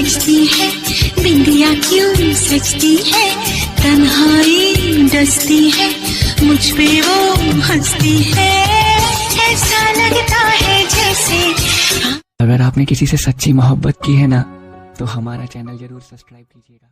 बजती है, बिंदिया क्यों सजती है, तन्हाई डसती है, मुझ पे वो हंसती है, ऐसा लगता है जैसे। अगर आपने किसी से सच्ची मोहब्बत की है ना, तो हमारा चैनल जरूर सब्सक्राइब कीजिएगा।